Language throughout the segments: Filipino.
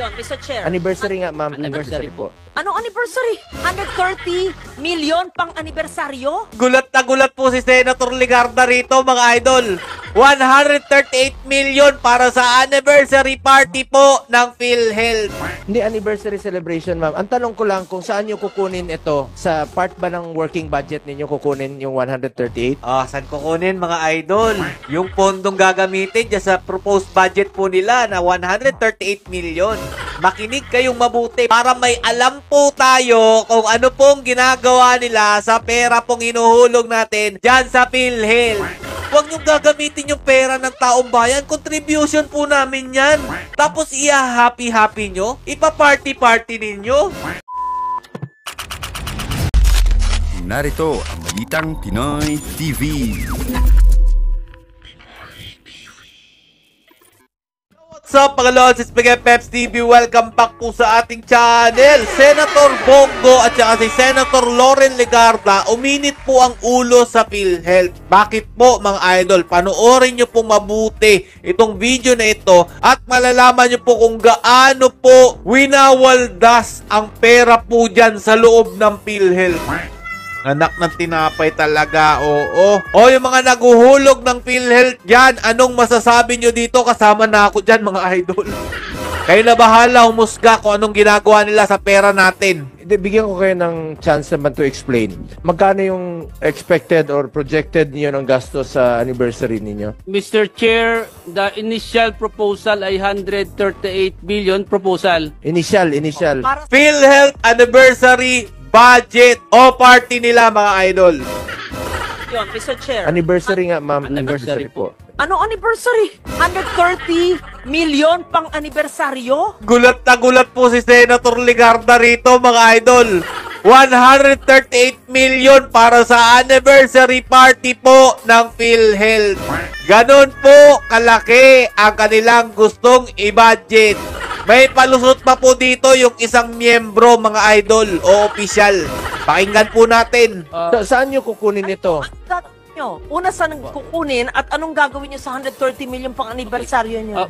Yun, Mr. Chair. Anniversary nga, ma'am. Anniversary po. Anong anniversary? 130 million pang anibersaryo? Gulat na gulat po si Senator Legarda rito, mga idol. 138 million para sa anniversary party po ng PhilHealth. Hindi anniversary celebration, ma'am. Ang tanong ko lang kung saan nyo kukunin ito? Sa part ba ng working budget ninyo kukunin yung 138? Saan kukunin, mga idol? Yung pondong gagamitin dyan sa proposed budget po nila na 138 million. Makinig kayong mabuti para may alam po tayo kung ano pong ginagawa nila sa pera pong hinuhulog natin dyan sa PhilHealth. Huwag niyong gagamitin yung pera ng taong bayan. Contribution po namin yan. Tapos happy-happy nyo. Ipa-party-party ninyo. Narito ang Balitang Pinoy TV. What's up, mga lods? It's Miguel Peps TV. Welcome back po sa ating channel. Senator Bongo at saka si Senator Loren Legarda, uminit po ang ulo sa PhilHealth. Bakit po, mga idol? Panoorin nyo po mabuti itong video na ito at malalaman nyo po kung gaano po winawaldas ang pera po dyan sa loob ng PhilHealth. Anak ng tinapay talaga, oo. O yung mga naguhulog ng PhilHealth dyan, anong masasabi nyo dito? Kasama na ako dyan, mga idol. Kayo na bahala humusga kung anong ginagawa nila sa pera natin. Bigyan ko kayo ng chance naman to explain. Magkano yung expected or projected niyo ng gasto sa anniversary ninyo? Mr. Chair, the initial proposal ay 138 billion proposal. Initial. Para PhilHealth anniversary budget o party nila, mga idol. yun, Mr. Chair. Anniversary nga, ma'am. Anniversary po. Anong anniversary? 130 million pang anibersaryo? Gulat na gulat po si Senator Legarda rito, mga idol. 138 million para sa anniversary party po ng PhilHealth. Ganon po kalaki ang kanilang gustong i-budget. May palusot pa po dito yung isang miyembro, mga idol, o opisyal. Pakinggan po natin. Saan nyo kukunin ito? Una, saan kukunin at anong gagawin nyo sa 130 million pang anibersaryo nyo?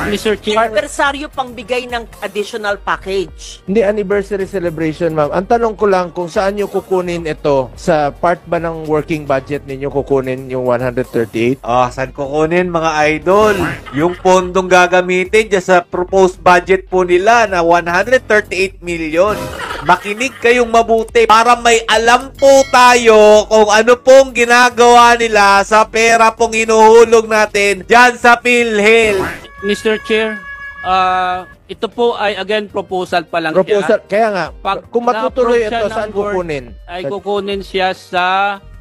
Mr. Chair, Anibersaryo pang bigay ng additional package. Hindi anniversary celebration, ma'am. Ang tanong ko lang kung saan nyo kukunin ito? Sa part ba ng working budget ninyo kukunin yung 138? Saan kukunin, mga idol? Yung pondong gagamitin dyan sa proposed budget po nila na 138 million. Makinig kayong mabuti para may alam po tayo kung ano pong ginagawa nila sa pera pong hinuhulog natin dyan sa PhilHealth. Mr. Chair, ito po ay again proposal pa lang Proposal, siya. kaya nga, kung matutuloy na-approve siya ito, ng saan board, kukunin? Ay kukunin siya sa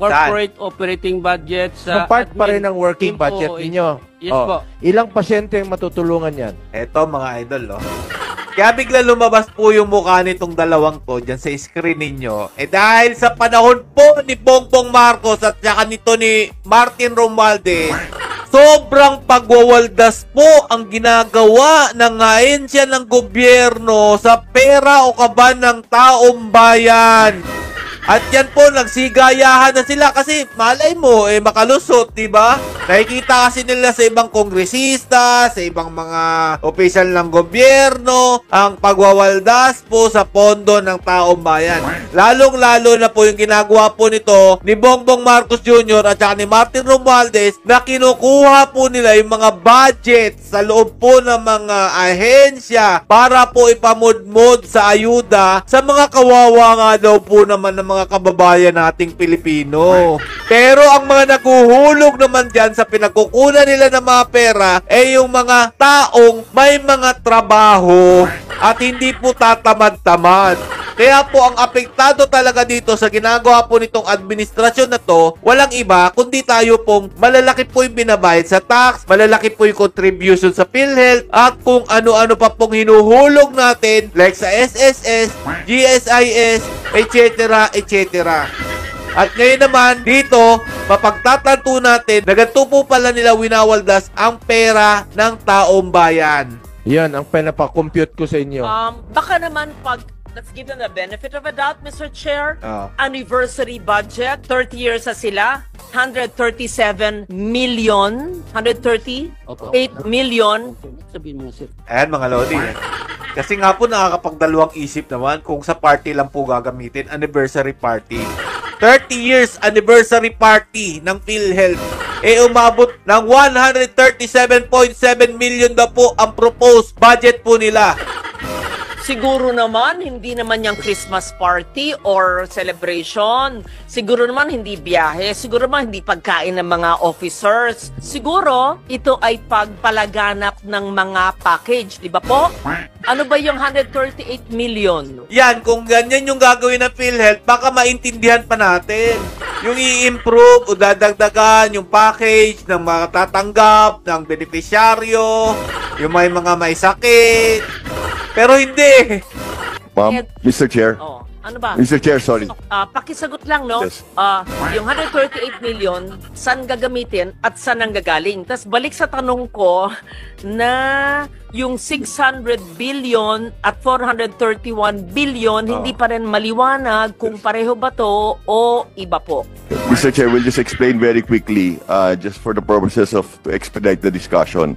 corporate operating budget So sa part pa rin ng working Team budget OOH. ninyo? Yes po. Ilang pasyente yung matutulungan yan? Eto, mga idol, Kaya bigla lumabas po yung mukha nitong dalawang to dyan sa screen ninyo. Dahil sa panahon po ni Bongbong Marcos at saka nito ni Martin Romualdez, sobrang pagwawaldas po ang ginagawa ng ahensya ng gobyerno sa pera o kaban ng taong bayan. At yan po, nagsigayahan na sila kasi malay mo, makalusot, diba? Nakikita kasi nila sa ibang kongresista, sa ibang mga opisyal ng gobyerno, ang pagwawaldas po sa pondo ng taong bayan. Lalong-lalo na po yung ginagawa po nito ni Bongbong Marcos Jr. at saka ni Martin Romualdez na kinukuha po nila yung mga budget sa loob po ng mga ahensya para po ipamudmod sa ayuda sa mga kawawa nga daw po naman ng mga kababayan nating Pilipino. Pero ang mga naguhulog naman dyan sa pinagkukunan nila ng mga pera ay yung mga taong may mga trabaho at hindi po tatamad-tamad. Kaya po ang apektado talaga dito sa ginagawa po nitong administrasyon na to, walang iba kundi tayo pong malalaki po yung binabayad sa tax, malalaki po yung contribution sa PhilHealth at kung ano-ano pa pong hinuhulog natin like sa SSS, GSIS, etc. etc. At ngayon naman, dito, mapagtatanto natin na ganito po pala nila winawaldas ang pera ng taong bayan. Yan, ang pinapakompute ko sa inyo. Baka naman let's give them the benefit of a doubt, Mr. Chair. Anniversary budget, 30 years na sila. 137 million. 138 Opo. million. Sabihin mo, sir. Ayan, mga lodi. Kasi nga po nakakapagdalawang isip naman kung sa party lang po gagamitin, anniversary party. 30 years anniversary party ng PhilHealth. Umabot ng 137.7 million na po ang proposed budget po nila. Siguro naman, hindi naman yung Christmas party or celebration. Siguro naman, hindi biyahe. Siguro naman, hindi pagkain ng mga officers. Siguro, ito ay pagpalaganap ng mga package. Di ba po? Ano ba yung 138 million? Yan, kung ganyan yung gagawin ng PhilHealth, baka maintindihan pa natin. Yung i-improve o dadagdagan yung package ng mga tatanggap, ng beneficiaryo, yung may sakit. Pero hindi. Ma'am, Mr. Chair. Oh, ano ba? Mr. Chair, sorry. Pakisagot lang, no? Yes. Yung 138 million, saan gagamitin at saan ang gagaling? Tapos balik sa tanong ko na yung 600 billion at 431 billion, hindi pa rin maliwanag kung pareho ba to o iba po. Mr. Chair, we'll just explain very quickly, just for the purposes of to expedite the discussion.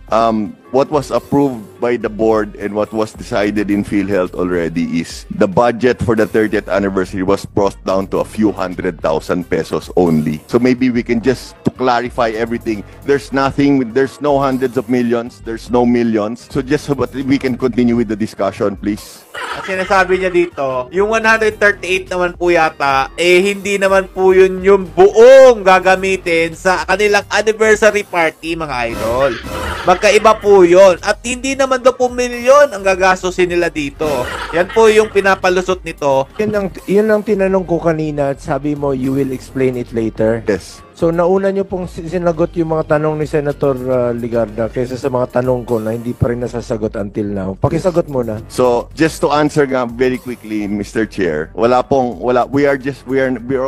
What was approved by the board and what was decided in PhilHealth already is the budget for the 30th anniversary was brought down to a few 100,000 pesos only. So maybe we can just to clarify everything. There's nothing, there's no hundreds of millions, there's no millions. So just so that we can continue with the discussion, please. Ang sinasabi niya dito, yung 138 naman po yata, hindi naman po yun yung buong gagamitin sa kanilang anniversary party, mga idol. Magkaiba po yun. At hindi naman daw po milyon ang gagastusin nila dito. Yan po yung pinapalusot nito. Yun ang tinanong ko kanina at sabi mo, you will explain it later. Yes. So, nauna nyo pong sinagot yung mga tanong ni Senator Ligarda kaysa sa mga tanong ko na hindi pa rin nasasagot until now. Pakisagot muna. So, just to answer nga very quickly, Mr. Chair, we are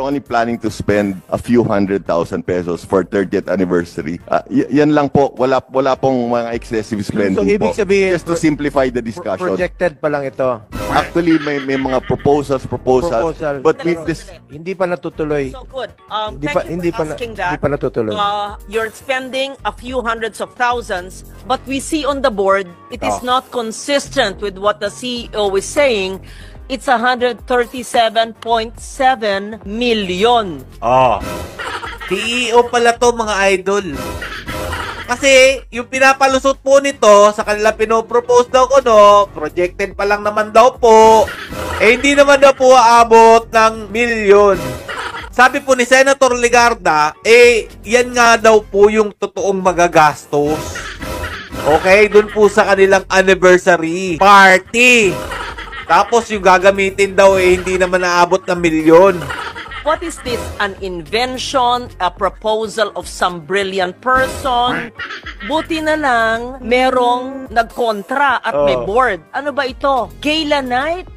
only planning to spend a few 100,000 pesos for 30th anniversary. Yan lang po, wala pong mga excessive spending So, ibig po. sabihin, Just to simplify the discussion. Projected pa lang ito. Actually, may mga proposals, Proposal. but with this, Hindi pa natutuloy. So good. Hindi pa natutuloy. You're spending a few hundreds of thousands, but we see on the board, it is not consistent with what the CEO is saying. It's 137.7 million. CEO pala to, mga idol. Kasi, yung pinapalusot po nito, sa kanila pinopropose daw ko, projected pa lang naman daw po. Hindi naman daw po aabot ng milyon. Sabi po ni Senator Ligarda, yan nga daw po yung totoong magagastos. Okay, dun po sa kanilang anniversary party. Tapos yung gagamitin daw, hindi naman naabot ng milyon. What is this? An invention? A proposal of some brilliant person? Buti na lang, merong nagkontra at may board. Ano ba ito? Gala night?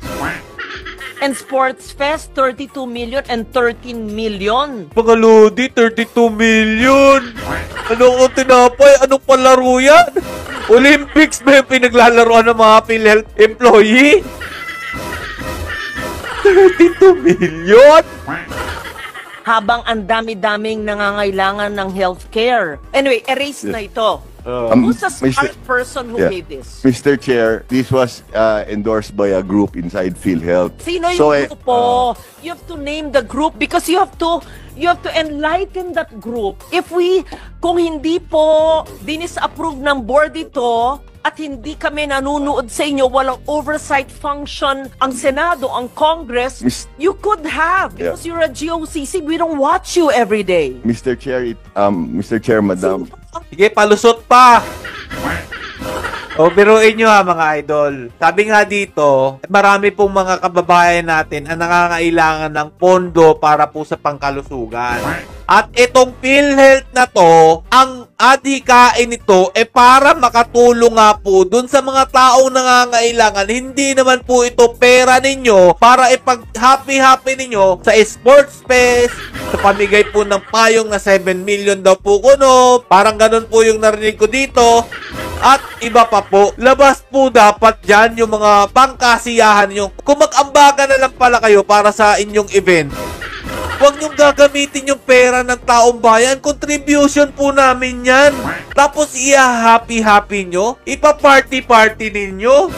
And Sports Fest, 32 million and 13 million. Mga Lodi, 32 million. Anong tinapay? Anong palaro yan? Olympics ba yung pinaglalaroan ng mga PhilHealth employee? 32 million? Habang ang dami-daming nangangailangan ng healthcare. Anyway, erase na ito. Who's the smart person who made this? Mr. Chair, this was endorsed by a group inside PhilHealth. Sino yung grupo? You have to name the group because you have to enlighten that group. Kung hindi po dinis-approve ng board ito, at hindi kami nanunood sa inyo, walang oversight function ang Senado, ang Congress, you could have, because you're a GOCC, we don't watch you every day. Mr. Chair, Madam. Sige, palusot pa. Biruin nyo mga idol. Sabi nga dito, marami pong mga kababayan natin ang nangangailangan ng pondo para po sa pangkalusugan. At itong PhilHealth na to, ang adhikain nito para makatulong nga po dun sa mga taong nangangailangan. Hindi naman po ito pera ninyo para ipag-happy-happy ninyo sa Sports Fest, sa pamigay po ng payong na 7 million daw po kuno. Parang ganun po yung narinig ko dito. At iba pa po, labas po dapat dyan yung mga pangkasiyahan nyo. Kung mag-ambaga na lang pala kayo para sa inyong event, huwag nyong gagamitin yung pera ng taong bayan. Contribution po namin yan. Tapos iya-happy-happy nyo, ipa-party-party ninyo.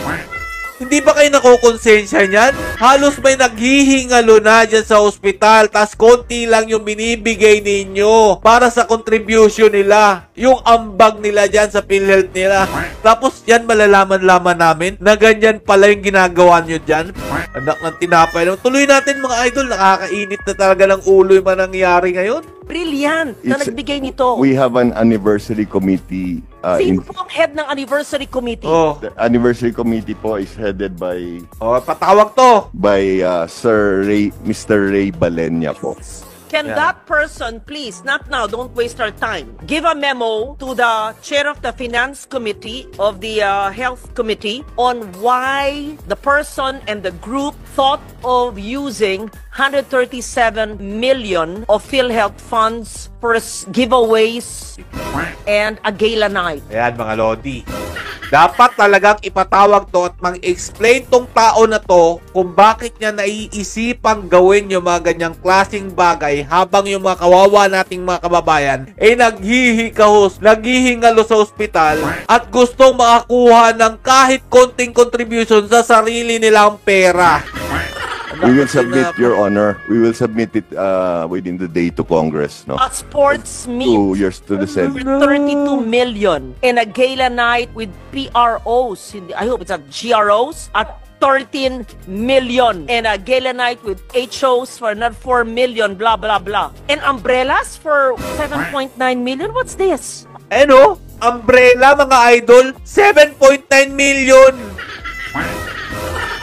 Hindi ba kayo nakukonsensya niyan? Halos may naghihingalo na dyan sa ospital, tas konti lang yung binibigay ninyo para sa contribution nila. Yung ambag nila dyan sa PhilHealth nila. Tapos yan malalaman-laman namin na ganyan pala yung ginagawa nyo dyan. Anak ng tinapay. Tuloy natin mga idol, nakakainit na talaga ng ulo yung nangyari ngayon. Brilliant na It's- nagbigay nito. We have an anniversary committee. Sino po ang head ng anniversary committee? Oh, The anniversary committee po is headed by patawag to. Sir Ray, Mr. Ray Balenya po. Can that person, please, not now, don't waste our time, give a memo to the chair of the finance committee of the health committee on why the person and the group thought of using 137 million of PhilHealth funds for giveaways and a gala night. Ayan mga Lodi. Dapat talagang ipatawag to at mag-explain tong tao na to kung bakit niya naiisipang gawin yung mga ganyang klaseng bagay habang yung mga kawawa nating mga kababayan ay naghihikahos, naghihingalo sa ospital at gustong makakuha ng kahit konting contribution sa sarili nilang pera. We will submit, Your Honor. We will submit it within the day to Congress, no? A sports meet. 2 years to the Senate. 32 million in a gala night with PROs. I hope it's a GROs at 13 million. And a gala night with HOs for another 4 million, blah, blah, blah. And umbrellas for 7.9 million? What's this? Ano? Umbrella mga idol, 7.9 million.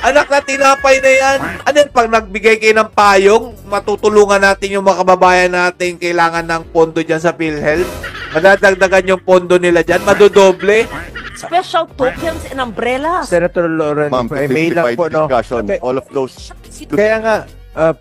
Anak na tinapay na yan. Ano yan, pag nagbigay kayo ng payong, matutulungan natin yung mga kababayan natin kailangan ng pondo dyan sa PhilHealth. Madadagdagan yung pondo nila dyan, madodoble. Special tokens and umbrellas. Senator Lauren, Ma'am, may lang po, no? discussion. Okay. All of those. Kaya nga,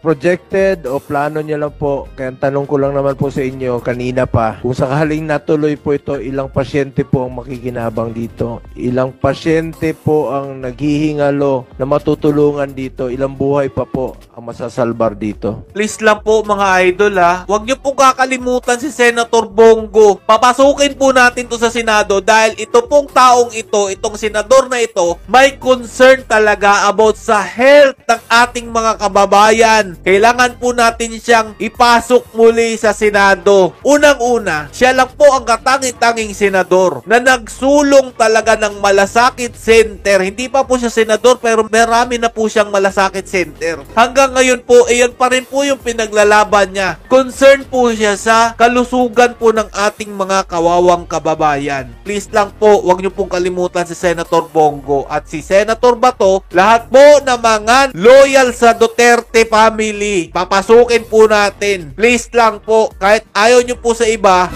projected o plano niya lang po, kaya ang tanong ko lang naman po sa inyo kanina pa, kung sakaling natuloy po ito, ilang pasyente po ang makikinabang dito? Ilang pasyente po ang naghihingalo na matutulungan dito? Ilang buhay pa po ang masasalbar dito? Please lang po mga idol ha, huwag niyo pong kakalimutan si Senator Bongo. Papasukin po natin to sa Senado dahil ito pong taong ito, itong senador na ito, may concern talaga about sa health ng ating mga kababayan. Kailangan po natin siyang ipasok muli sa Senado. Unang-una, siya lang po ang katangi-tanging senador na nagsulong talaga ng malasakit center. Hindi pa po siya senador pero marami na po siyang malasakit center. Hanggang ngayon po, iyon pa rin po yung pinaglalaban niya. Concern po siya sa kalusugan po ng ating mga kawawang kababayan. Please lang po, huwag niyo pong kalimutan si Senator Bongo at si Senator Bato. Lahat po na mga loyal sa Duterte family, papasukin po natin. Please lang po, kahit ayaw nyo po sa iba,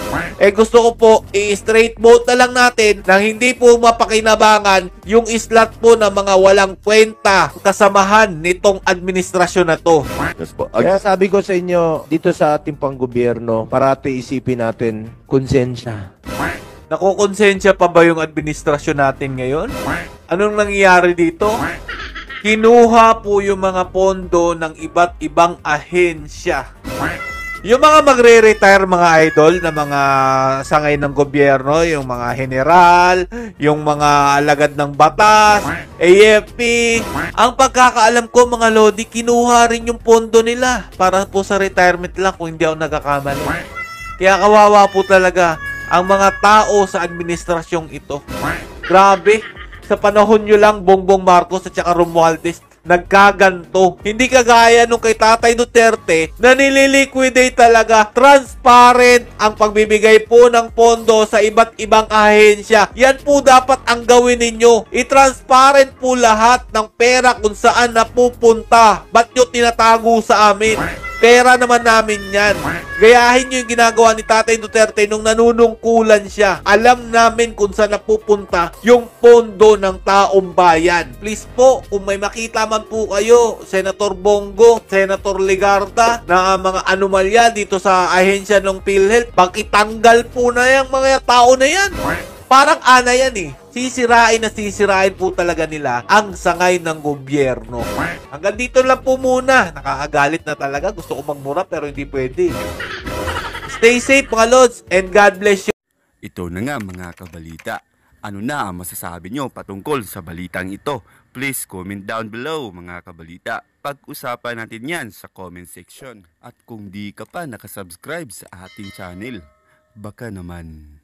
gusto ko po i-straight vote na lang natin nang hindi po mapakinabangan yung islat po ng mga walang kwenta kasamahan nitong administrasyon na to. Yes po. Kaya sabi ko sa inyo, dito sa ating panggobyerno, parati isipin natin, konsensya. Nakukonsensya pa ba yung administrasyon natin ngayon? Anong nangyayari dito? Kinuha po yung mga pondo ng iba't ibang ahensya. Yung mga magre-retire mga idol na mga sangay ng gobyerno, yung mga general, yung mga alagad ng batas, AFP, ang pagkakaalam ko mga lodi, kinuha rin yung pondo nila para po sa retirement lang kung hindi ako nagkakamali. Kaya kawawa po talaga ang mga tao sa administrasyong ito. Grabe. Sa panahon nyo lang, Bongbong Marcos at saka Romualdez, nagkaganto. Hindi kagaya nung kay Tatay Duterte na nililiquidate talaga. Transparent ang pagbibigay po ng pondo sa iba't ibang ahensya. Yan po dapat ang gawin ninyo. I-transparent po lahat ng pera kung saan napupunta. Ba't nyo tinatago sa amin? Pera naman namin yan. Gayahin nyo yung ginagawa ni Tatay Duterte nung nanunungkulan siya. Alam namin kung saan napupunta yung pondo ng taong bayan. Please po, kung may makita man po kayo, Senator Bongo, Senator Legarda, na mga anomalya dito sa ahensya ng PhilHealth, pakitanggal po na yung mga tao na yan. Parang ana yan eh. Sisirain po talaga nila ang sangay ng gobyerno. Hanggang dito lang po muna. Nakakagalit na talaga. Gusto ko magmura pero hindi pwede. Stay safe mga Lods and God bless you. Ito na nga mga kabalita. Ano na ang masasabi nyo patungkol sa balitang ito? please comment down below mga kabalita. Pag-usapan natin yan sa comment section. At kung di ka pa nakasubscribe sa ating channel, baka naman